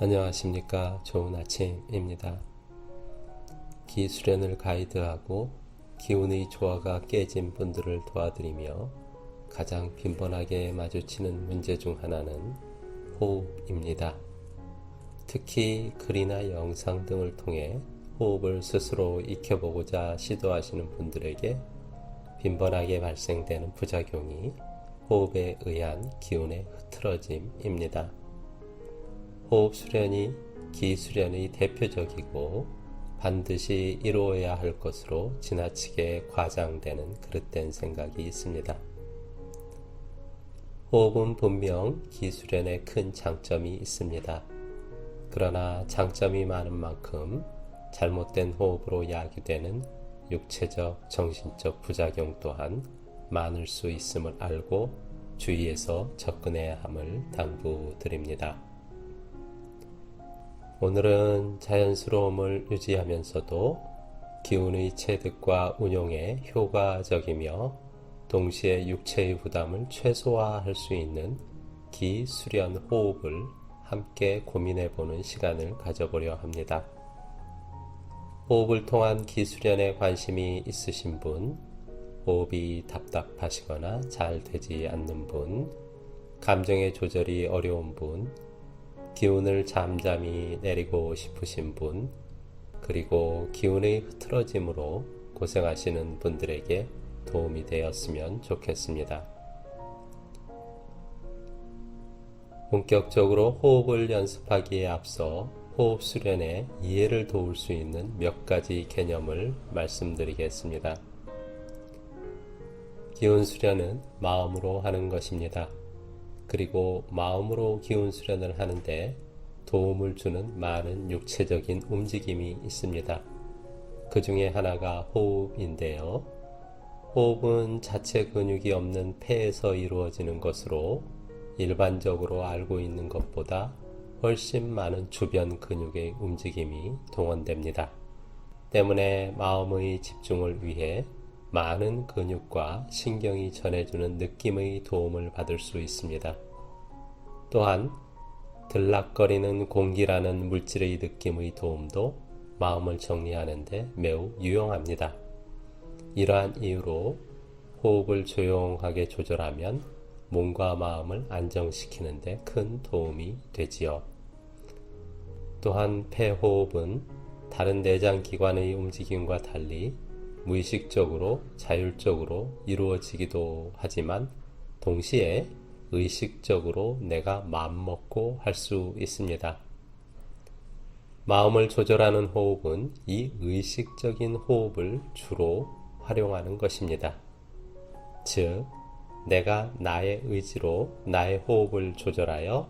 안녕하십니까. 좋은 아침입니다. 기수련을 가이드하고 기운의 조화가 깨진 분들을 도와드리며 가장 빈번하게 마주치는 문제 중 하나는 호흡입니다. 특히 글이나 영상 등을 통해 호흡을 스스로 익혀보고자 시도하시는 분들에게 빈번하게 발생되는 부작용이 호흡에 의한 기운의 흐트러짐입니다. 호흡 수련이 기수련의 대표적이고 반드시 이루어야 할 것으로 지나치게 과장되는 그릇된 생각이 있습니다. 호흡은 분명 기수련에 큰 장점이 있습니다. 그러나 장점이 많은 만큼 잘못된 호흡으로 야기되는 육체적, 정신적 부작용 또한 많을 수 있음을 알고 주의해서 접근해야 함을 당부드립니다. 오늘은 자연스러움을 유지하면서도 기운의 체득과 운용에 효과적이며 동시에 육체의 부담을 최소화할 수 있는 기수련 호흡을 함께 고민해보는 시간을 가져보려 합니다. 호흡을 통한 기수련에 관심이 있으신 분, 호흡이 답답하시거나 잘 되지 않는 분, 감정의 조절이 어려운 분, 기운을 잠잠히 내리고 싶으신 분, 그리고 기운의 흐트러짐으로 고생하시는 분들에게 도움이 되었으면 좋겠습니다. 본격적으로 호흡을 연습하기에 앞서 호흡 수련에 이해를 도울 수 있는 몇 가지 개념을 말씀드리겠습니다. 기운 수련은 마음으로 하는 것입니다. 그리고 마음으로 기운 수련을 하는데 도움을 주는 많은 육체적인 움직임이 있습니다. 그 중에 하나가 호흡인데요. 호흡은 자체 근육이 없는 폐에서 이루어지는 것으로 일반적으로 알고 있는 것보다 훨씬 많은 주변 근육의 움직임이 동원됩니다. 때문에 마음의 집중을 위해 많은 근육과 신경이 전해주는 느낌의 도움을 받을 수 있습니다. 또한 들락거리는 공기라는 물질의 느낌의 도움도 마음을 정리하는 데 매우 유용합니다. 이러한 이유로 호흡을 조용하게 조절하면 몸과 마음을 안정시키는 데 큰 도움이 되지요. 또한 폐호흡은 다른 내장기관의 움직임과 달리 무의식적으로 자율적으로 이루어지기도 하지만 동시에 의식적으로 내가 마음먹고 할 수 있습니다. 마음을 조절하는 호흡은 이 의식적인 호흡을 주로 활용하는 것입니다. 즉, 내가 나의 의지로 나의 호흡을 조절하여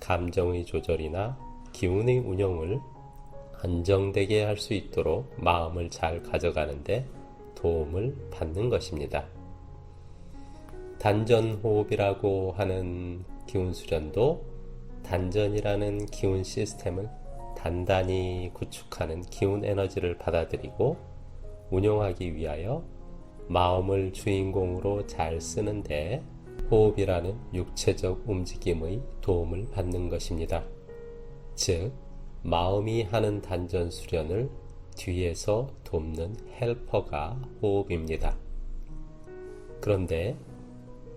감정의 조절이나 기운의 운용을 안정되게 할 수 있도록 마음을 잘 가져가는데 도움을 받는 것입니다. 단전호흡이라고 하는 기운 수련도 단전이라는 기운 시스템을 단단히 구축하는 기운 에너지를 받아들이고 운용하기 위하여 마음을 주인공으로 잘 쓰는데 호흡이라는 육체적 움직임의 도움을 받는 것입니다. 즉, 마음이 하는 단전 수련을 뒤에서 돕는 헬퍼가 호흡입니다. 그런데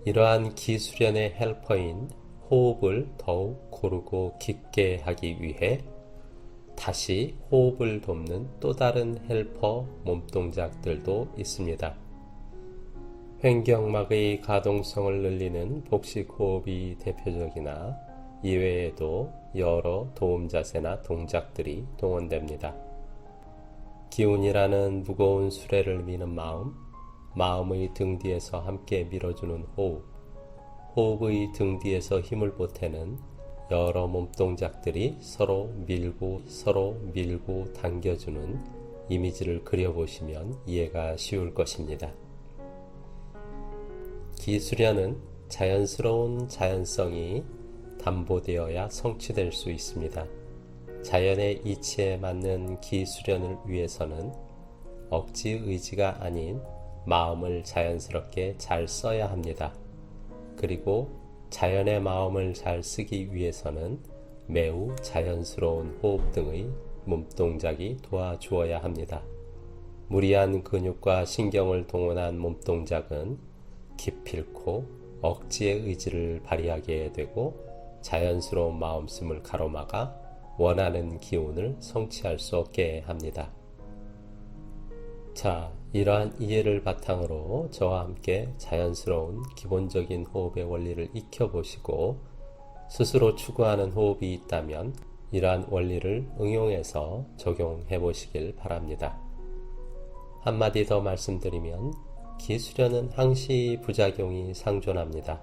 이러한 기수련의 헬퍼인 호흡을 더욱 고르고 깊게 하기 위해 다시 호흡을 돕는 또 다른 헬퍼 몸동작들도 있습니다. 횡격막의 가동성을 늘리는 복식호흡이 대표적이나 이외에도 여러 도움 자세나 동작들이 동원됩니다. 기운이라는 무거운 수레를 미는 마음, 마음의 등 뒤에서 함께 밀어주는 호흡, 호흡의 등 뒤에서 힘을 보태는 여러 몸동작들이 서로 밀고 당겨주는 이미지를 그려보시면 이해가 쉬울 것입니다. 기수련은 자연스러운 자연성이 담보되어야 성취될 수 있습니다. 자연의 이치에 맞는 기수련을 위해서는 억지 의지가 아닌 마음을 자연스럽게 잘 써야 합니다. 그리고 자연의 마음을 잘 쓰기 위해서는 매우 자연스러운 호흡 등의 몸동작이 도와주어야 합니다. 무리한 근육과 신경을 동원한 몸동작은 기필코 억지의 의지를 발휘하게 되고 자연스러운 마음씀을 가로막아 원하는 기운을 성취할 수 없게 합니다. 자, 이러한 이해를 바탕으로 저와 함께 자연스러운 기본적인 호흡의 원리를 익혀보시고 스스로 추구하는 호흡이 있다면 이러한 원리를 응용해서 적용해 보시길 바랍니다. 한마디 더 말씀드리면 기수련은 항시 부작용이 상존합니다.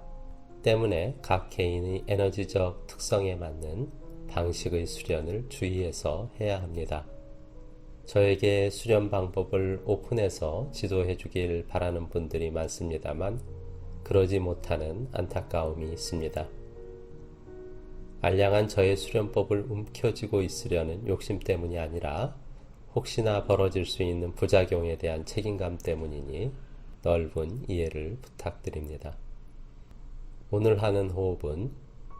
때문에 각 개인의 에너지적 특성에 맞는 방식의 수련을 주의해서 해야 합니다. 저에게 수련 방법을 오픈해서 지도해 주길 바라는 분들이 많습니다만 그러지 못하는 안타까움이 있습니다. 알량한 저의 수련법을 움켜쥐고 있으려는 욕심 때문이 아니라 혹시나 벌어질 수 있는 부작용에 대한 책임감 때문이니 넓은 이해를 부탁드립니다. 오늘 하는 호흡은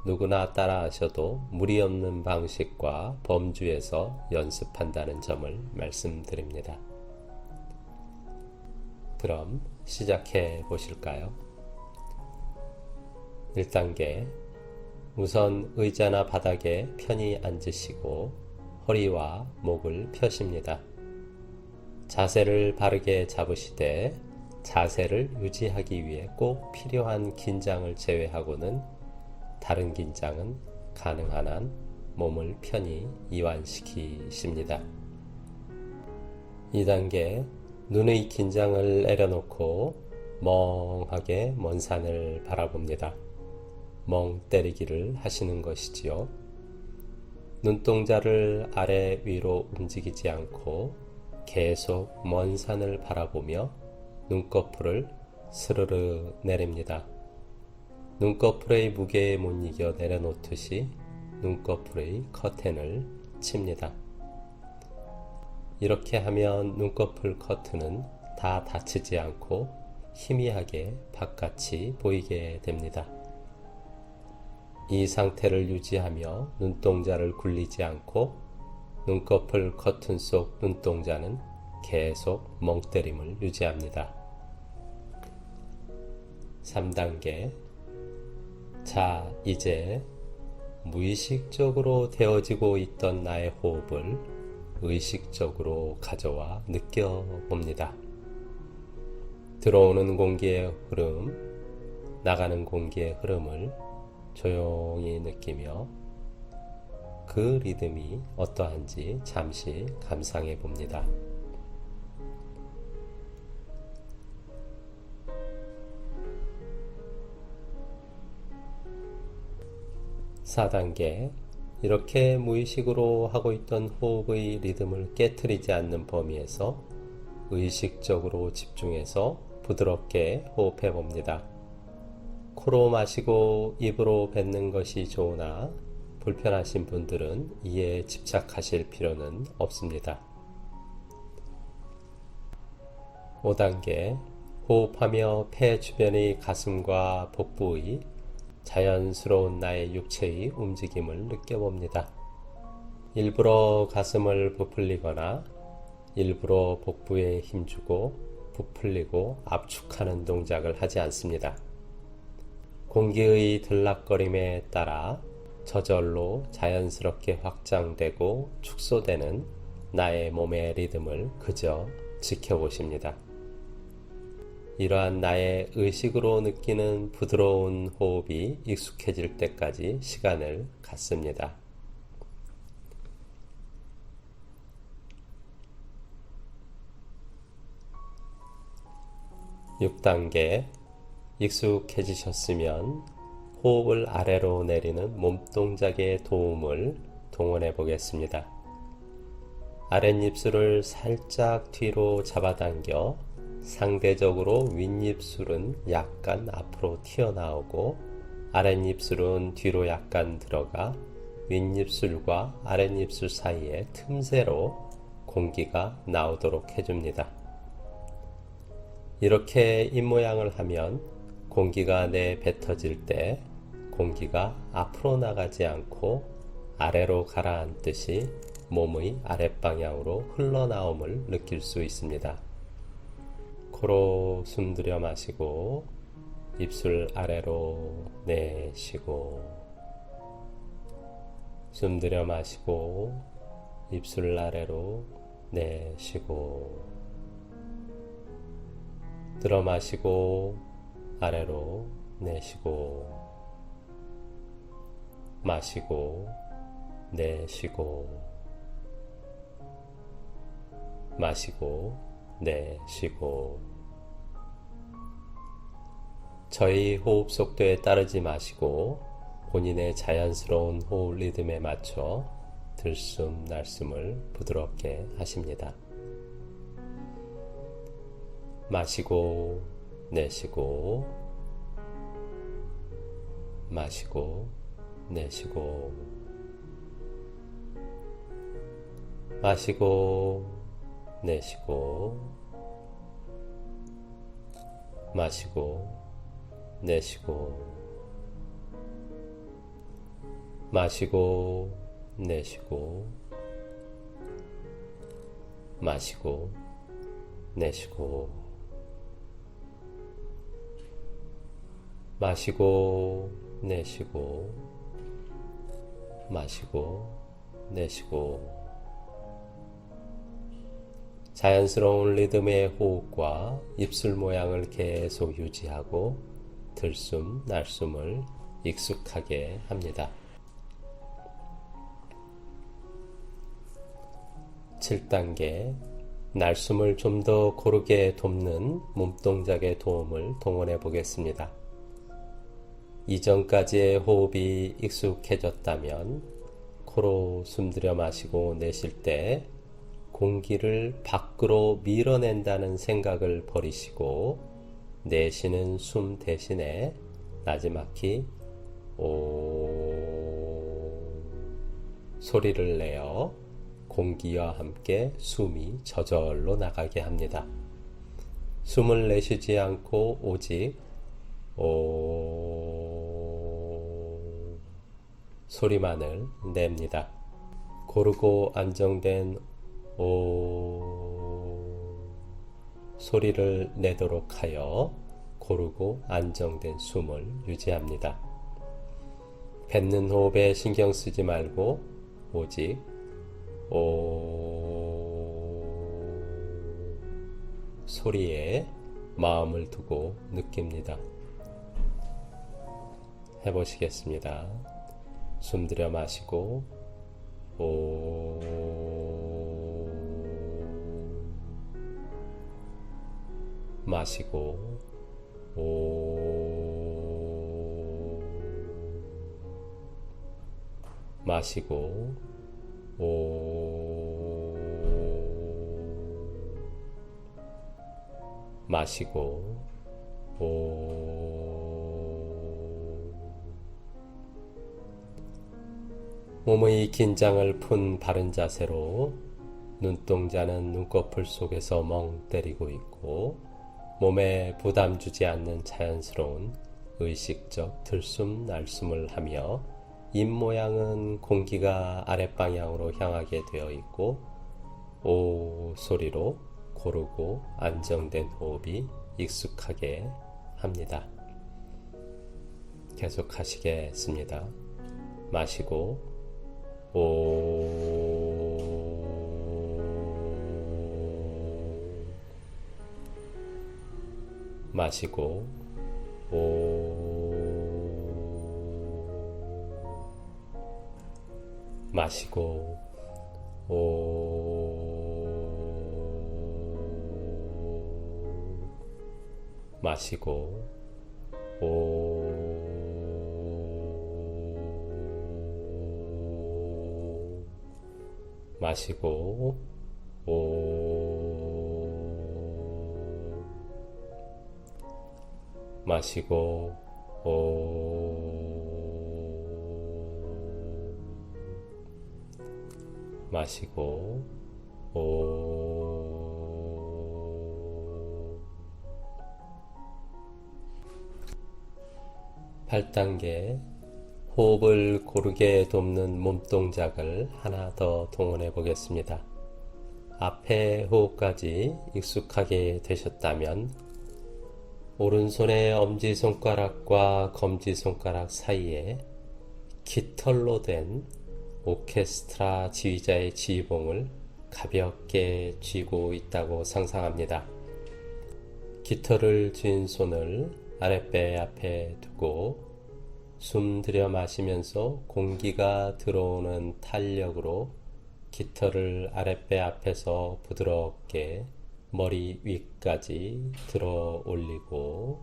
누구나 따라하셔도 무리 없는 방식과 범주에서 연습한다는 점을 말씀드립니다. 그럼 시작해 보실까요? 1단계, 우선 의자나 바닥에 편히 앉으시고 허리와 목을 펴십니다. 자세를 바르게 잡으시되 자세를 유지하기 위해 꼭 필요한 긴장을 제외하고는 다른 긴장은 가능한 한 몸을 편히 이완시키십니다. 2단계, 눈의 긴장을 내려놓고 멍하게 먼 산을 바라봅니다. 멍 때리기를 하시는 것이지요. 눈동자를 아래 위로 움직이지 않고 계속 먼 산을 바라보며 눈꺼풀을 스르르 내립니다. 눈꺼풀의 무게에 못 이겨 내려놓듯이 눈꺼풀의 커튼을 칩니다. 이렇게 하면 눈꺼풀 커튼은 다 닫히지 않고 희미하게 바깥이 보이게 됩니다. 이 상태를 유지하며 눈동자를 굴리지 않고 눈꺼풀 커튼 속 눈동자는 계속 멍 때림을 유지합니다. 3단계, 자, 이제 무의식적으로 되어지고 있던 나의 호흡을 의식적으로 가져와 느껴봅니다. 들어오는 공기의 흐름, 나가는 공기의 흐름을 조용히 느끼며 그 리듬이 어떠한지 잠시 감상해 봅니다. 4단계, 이렇게 무의식으로 하고 있던 호흡의 리듬을 깨트리지 않는 범위에서 의식적으로 집중해서 부드럽게 호흡해 봅니다. 코로 마시고 입으로 뱉는 것이 좋으나 불편하신 분들은 이에 집착하실 필요는 없습니다. 5단계, 호흡하며 폐 주변의 가슴과 복부의 자연스러운 나의 육체의 움직임을 느껴봅니다. 일부러 가슴을 부풀리거나 일부러 복부에 힘주고 부풀리고 압축하는 동작을 하지 않습니다. 공기의 들락거림에 따라 저절로 자연스럽게 확장되고 축소되는 나의 몸의 리듬을 그저 지켜보십니다. 이러한 나의 의식으로 느끼는 부드러운 호흡이 익숙해질 때까지 시간을 갖습니다. 6단계, 익숙해지셨으면 호흡을 아래로 내리는 몸동작의 도움을 동원해 보겠습니다. 아랫입술을 살짝 뒤로 잡아당겨 상대적으로 윗입술은 약간 앞으로 튀어나오고 아랫입술은 뒤로 약간 들어가 윗입술과 아랫입술 사이에 틈새로 공기가 나오도록 해줍니다. 이렇게 입모양을 하면 공기가 내뱉어질 때 공기가 앞으로 나가지 않고 아래로 가라앉듯이 몸의 아랫방향으로 흘러나옴을 느낄 수 있습니다. 코로 숨들여 마시고 입술 아래로 내쉬고, 숨들여 마시고 입술 아래로 내쉬고, 들어 마시고 아래로 내쉬고, 마시고 내쉬고, 마시고 내쉬고. 저희 호흡 속도에 따르지 마시고 본인의 자연스러운 호흡 리듬에 맞춰 들숨 날숨을 부드럽게 하십니다. 마시고 내쉬고, 마시고 내쉬고, 마시고 내쉬고, 마시고 내쉬고, 마시고 내쉬고, 마시고 내쉬고, 마시고 내쉬고, 마시고 내쉬고. 자연스러운 리듬의 호흡과 입술 모양을 계속 유지하고 들숨 날숨을 익숙하게 합니다. 7단계 날숨을 좀 더 고르게 돕는 몸동작의 도움을 동원해 보겠습니다. 이전까지의 호흡이 익숙해졌다면 코로 숨들여 마시고 내쉴 때 공기를 밖으로 밀어낸다는 생각을 버리시고 내쉬는 숨 대신에 나지막히 오 소리를 내어 공기와 함께 숨이 저절로 나가게 합니다. 숨을 내쉬지 않고 오직 오 소리만을 냅니다. 고르고 안정된 오 소리를 내도록 하여 고르고 안정된 숨을 유지합니다. 뱉는 호흡에 신경 쓰지 말고 오직 오 소리에 마음을 두고 느낍니다. 해보시겠습니다. 숨들여 마시고 오 마시고 오 마시고 오 마시고 오 몸의 긴장을 푼 바른 자세로 눈동자는 눈꺼풀 속에서 멍 때리고 있고 몸에 부담 주지 않는 자연스러운 의식적 들숨 날숨을 하며 입 모양은 공기가 아랫방향으로 향하게 되어 있고 오 소리로 고르고 안정된 호흡이 익숙하게 합니다. 계속 하시겠습니다. 마시고 오 마시고 오 마시고 오 마시고 오 마시고 오 마시고 오 마시고 오 8단계 호흡을 고르게 돕는 몸동작을 하나 더 동원해 보겠습니다. 앞에 호흡까지 익숙하게 되셨다면 오른손의 엄지손가락과 검지손가락 사이에 깃털로 된 오케스트라 지휘자의 지휘봉을 가볍게 쥐고 있다고 상상합니다. 깃털을 쥔 손을 아랫배 앞에 두고 숨 들여 마시면서 공기가 들어오는 탄력으로 깃털을 아랫배 앞에서 부드럽게 머리 위까지 들어 올리고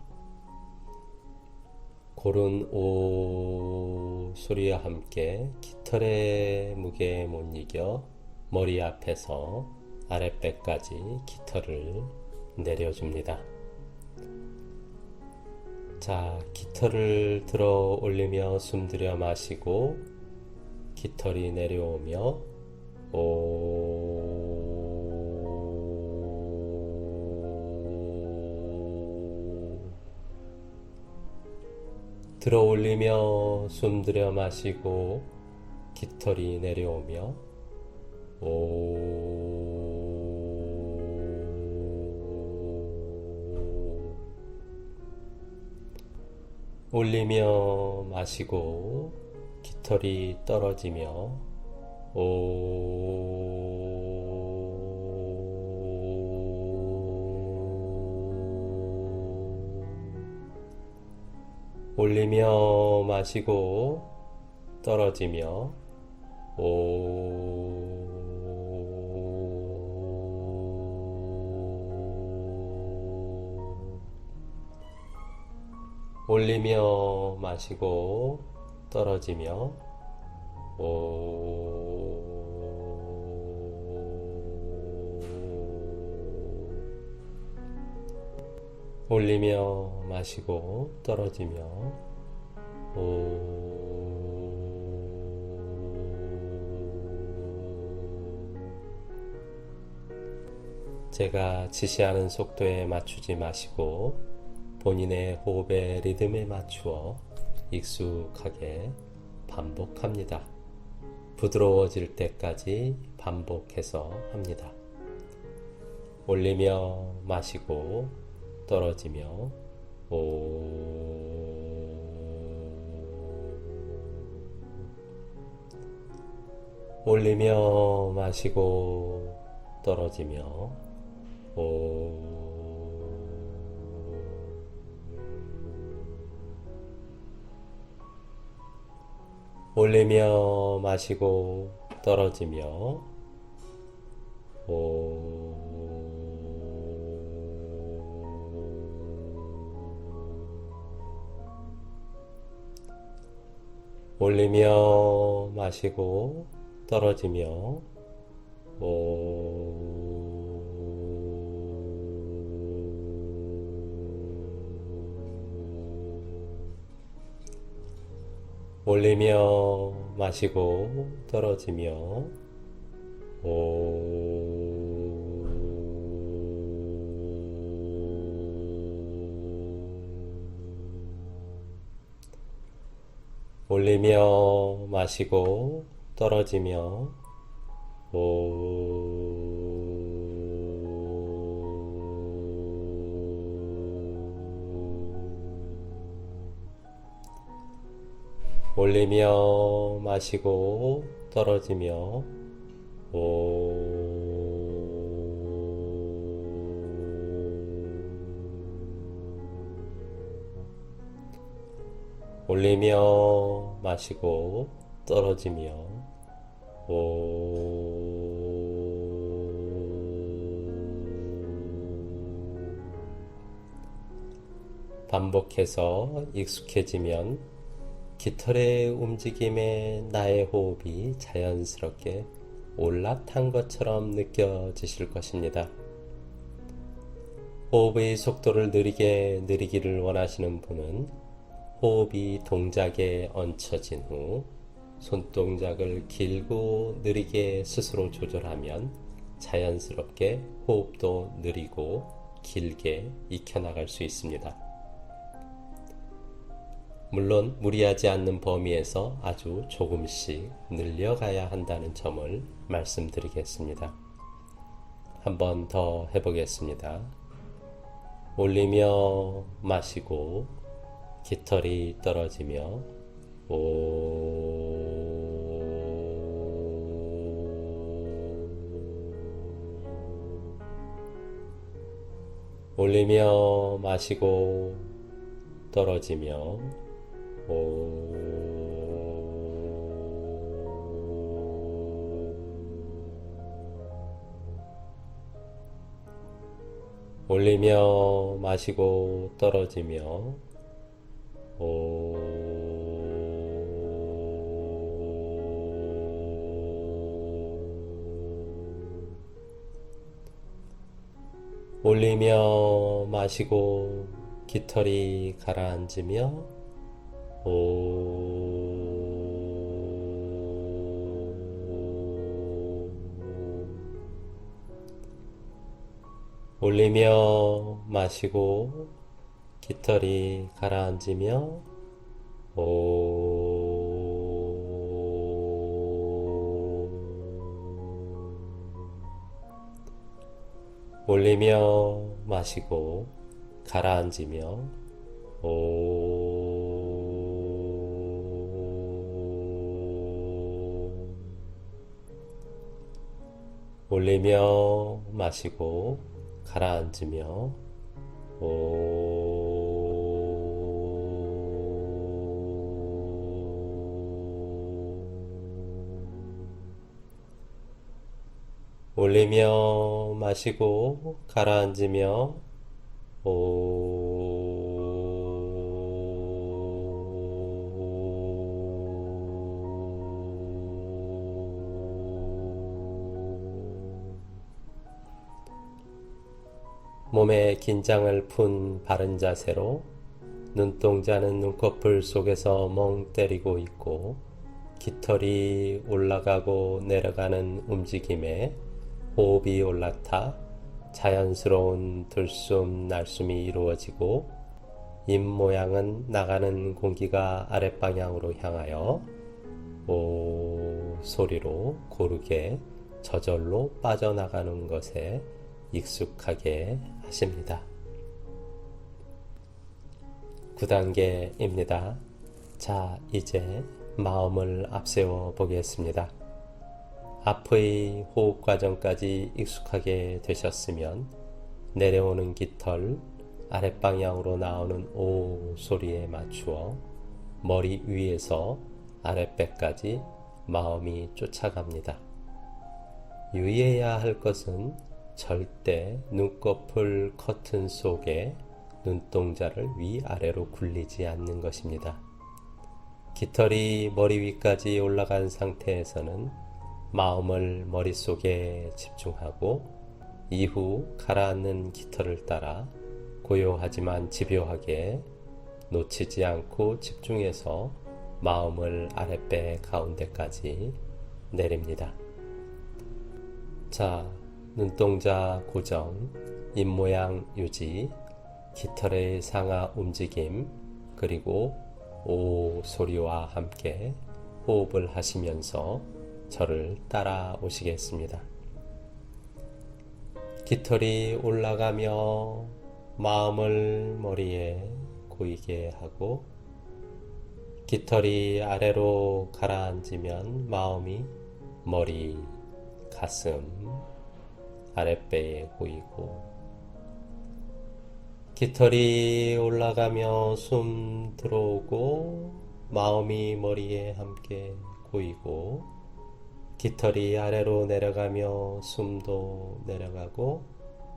고른 오 소리와 함께 깃털의 무게에 못 이겨 머리 앞에서 아랫배까지 깃털을 내려줍니다. 자, 깃털을 들어 올리며 숨 들여 마시고 깃털이 내려오며 들어 올리며 숨 들여 마시고 깃털이 내려오며 올리며 마시고 깃털이 떨어지며 올리며 마시고 떨어지며 올리며 마시고 떨어지며 올리며 마시고 떨어지며 제가 지시하는 속도에 맞추지 마시고 본인의 호흡의 리듬에 맞추어 익숙하게 반복합니다. 부드러워질 때까지 반복해서 합니다. 올리며 마시고 떨어지며 올리며 마시고 떨어지며 올리며 마시고 떨어지며 올리며 마시고 떨어지며 올리며 마시고 떨어지며 올리며 마시고 떨어지며 올리며 마시고 떨어지며 올리며 마시고 떨어지며 반복해서 익숙해지면 깃털의 움직임에 나의 호흡이 자연스럽게 올라탄 것처럼 느껴지실 것입니다. 호흡의 속도를 느리게 느리기를 원하시는 분은 호흡이 동작에 얹혀진 후 손동작을 길고 느리게 스스로 조절하면 자연스럽게 호흡도 느리고 길게 익혀나갈 수 있습니다. 물론 무리하지 않는 범위에서 아주 조금씩 늘려가야 한다는 점을 말씀드리겠습니다. 한 번 더 해보겠습니다. 올리며 마시고 깃털이 떨어지며 올리며 마시고 떨어지며 올리며 마시고 떨어지며 올리며 마시고 깃털이 가라앉으며 올리며 마시고 깃털이 가라앉으며 올리며 마시고 가라앉으며 올리며 마시고 가라앉으며 올리며 마시고 가라앉으며 몸의 긴장을 푼 바른 자세로 눈동자는 눈꺼풀 속에서 멍 때리고 있고 깃털이 올라가고 내려가는 움직임에 호흡이 올라타 자연스러운 들숨 날숨이 이루어지고 입 모양은 나가는 공기가 아랫방향으로 향하여 오 소리로 고르게 저절로 빠져나가는 것에 익숙하게 하십니다. 9단계입니다. 자, 이제 마음을 앞세워 보겠습니다. 앞의 호흡 과정까지 익숙하게 되셨으면 내려오는 깃털, 아랫방향으로 나오는 오 소리에 맞추어 머리 위에서 아랫배까지 마음이 쫓아갑니다. 유의해야 할 것은 절대 눈꺼풀 커튼 속에 눈동자를 위아래로 굴리지 않는 것입니다. 깃털이 머리 위까지 올라간 상태에서는 마음을 머릿속에 집중하고 이후 가라앉는 깃털을 따라 고요하지만 집요하게 놓치지 않고 집중해서 마음을 아랫배 가운데까지 내립니다. 자, 눈동자 고정, 입모양 유지, 깃털의 상하 움직임, 그리고 오 소리와 함께 호흡을 하시면서 저를 따라오시겠습니다. 깃털이 올라가며 마음을 머리에 고이게 하고 깃털이 아래로 가라앉으면 마음이 머리, 가슴, 아랫배에 고이고 깃털이 올라가며 숨 들어오고 마음이 머리에 함께 고이고 깃털이 아래로 내려가며 숨도 내려가고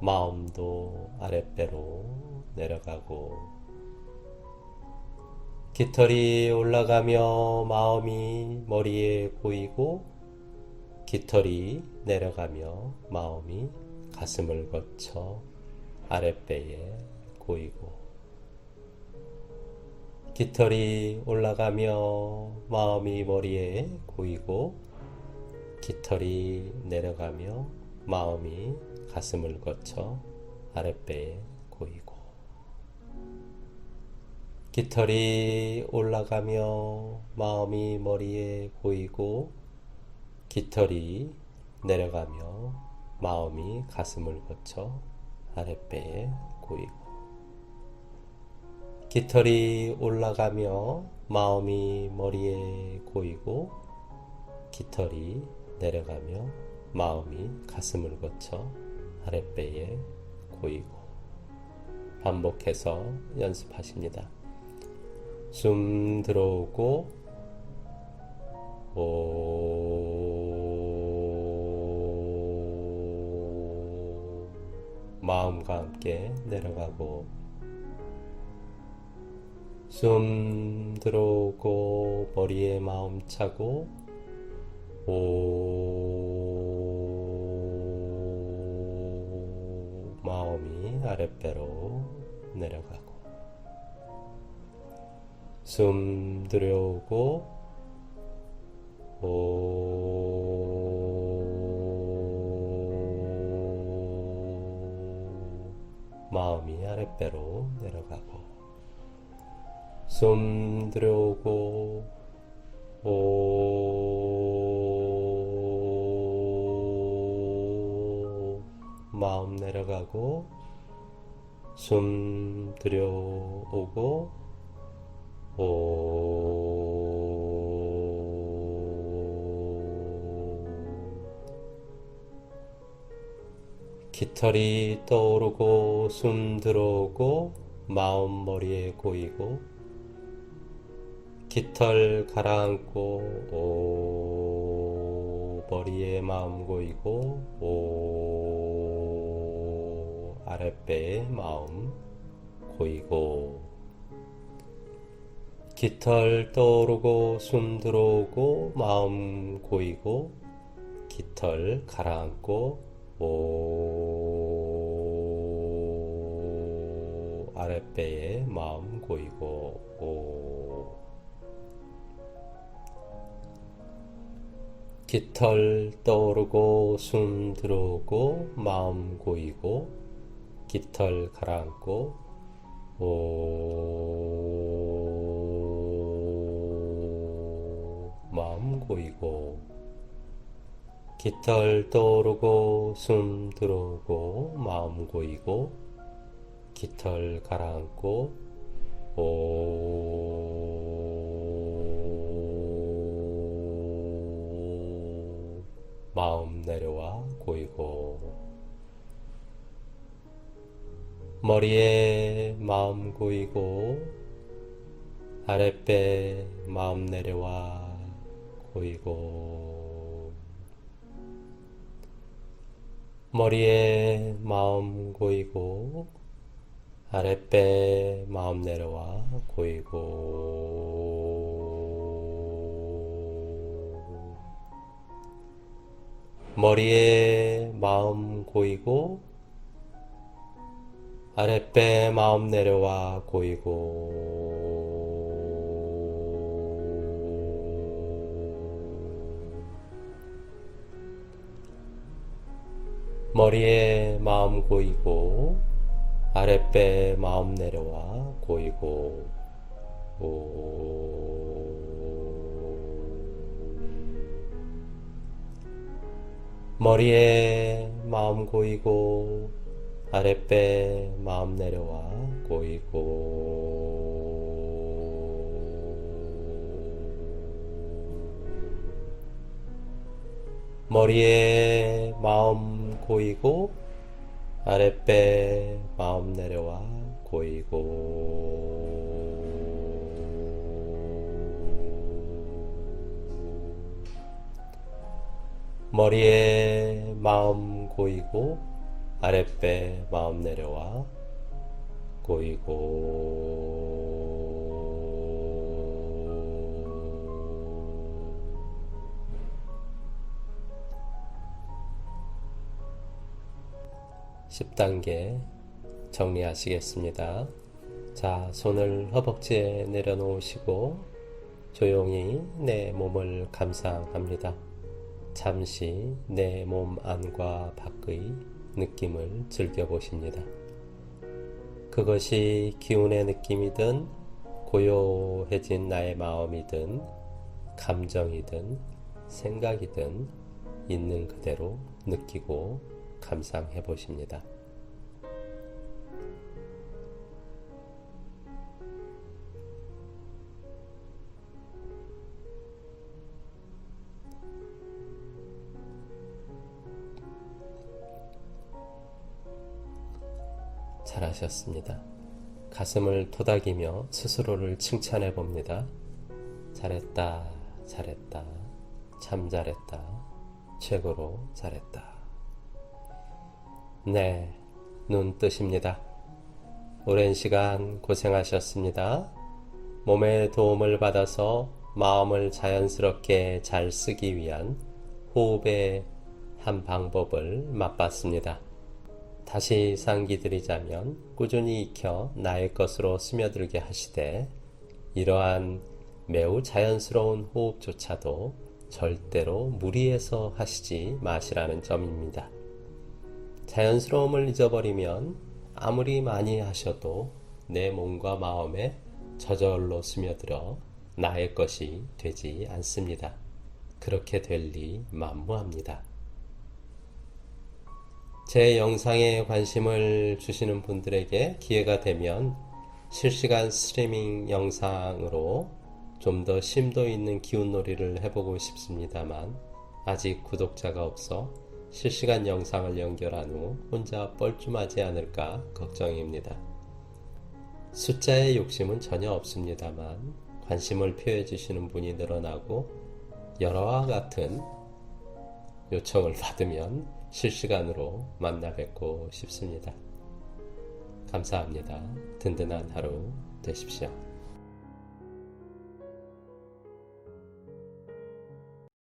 마음도 아랫배로 내려가고 깃털이 올라가며 마음이 머리에 고이고 깃털이 내려가며 마음이 가슴을 거쳐 아랫배에 고이고 깃털이 올라가며 마음이 머리에 고이고 깃털이 내려가며 마음이 가슴을 거쳐 아랫배에 고이고 깃털이 올라가며 마음이 머리에 고이고 깃털이 내려가며 마음이 가슴을 거쳐 아랫배에 고이고 깃털이 올라가며 마음이 머리에 고이고 깃털이 내려가며 마음이 가슴을 거쳐 아랫배에 고이고 반복해서 연습하십니다. 숨 들어오고 마음과 함께 내려가고 숨 들어오고 머리에 마음 차고 마음이 아랫배로 내려가고 숨 들여오고 마음이 아랫배로 내려가고 숨 들여오고 마음 내려가고 숨 들여오고 깃털이 떠오르고 숨 들어오고 마음 머리에 고이고 깃털 가라앉고 머리에 마음 고이고 아랫배에 마음 고이고 깃털 떠오르고 숨 들어오고 마음 고이고 깃털 가라앉고 아랫배에 마음 고이고 깃털 떠오르고 숨 들어오고 마음 고이고 깃털 가라앉고 마음 고이고 깃털 떠오르고 숨 들어오고 마음 고이고 깃털 가라앉고 마음 내려와 고이고 머리에 마음 고이고 아랫배 마음 내려와 고이고 머리에 마음 고이고 아랫배 마음 내려와 고이고 머리에 마음 고이고 아랫배 마음 내려와 고이고 머리에 마음 고이고 아랫배 마음 내려와 고이고 머리에 마음 고이고 아랫배 마음 내려와 고이고 머리에 마음 고이고 아랫배 마음 내려와 고이고 머리에 마음 고이고 아랫배 마음 내려와 고이고 (10단계) 정리하시겠습니다. 자, 손을 허벅지에 내려놓으시고 조용히 내 몸을 감상합니다. 잠시 내 몸 안과 밖의 느낌을 즐겨보십니다. 그것이 기운의 느낌이든 고요해진 나의 마음이든 감정이든 생각이든 있는 그대로 느끼고 감상해 보십니다. 잘하셨습니다. 가슴을 토닥이며 스스로를 칭찬해 봅니다. 잘했다, 잘했다, 참 잘했다, 최고로 잘했다. 네, 눈 뜨십니다. 오랜 시간 고생하셨습니다. 몸의 도움을 받아서 마음을 자연스럽게 잘 쓰기 위한 호흡의 한 방법을 맛봤습니다. 다시 상기드리자면 꾸준히 익혀 나의 것으로 스며들게 하시되 이러한 매우 자연스러운 호흡조차도 절대로 무리해서 하시지 마시라는 점입니다. 자연스러움을 잊어버리면 아무리 많이 하셔도 내 몸과 마음에 저절로 스며들어 나의 것이 되지 않습니다. 그렇게 될 리 만무합니다. 제 영상에 관심을 주시는 분들에게 기회가 되면 실시간 스트리밍 영상으로 좀 더 심도 있는 기운놀이를 해보고 싶습니다만 아직 구독자가 없어 실시간 영상을 연결한 후 혼자 뻘쭘하지 않을까 걱정입니다. 숫자의 욕심은 전혀 없습니다만 관심을 표해 주시는 분이 늘어나고 여러와 같은 요청을 받으면 실시간으로 만나 뵙고 싶습니다. 감사합니다. 든든한 하루 되십시오.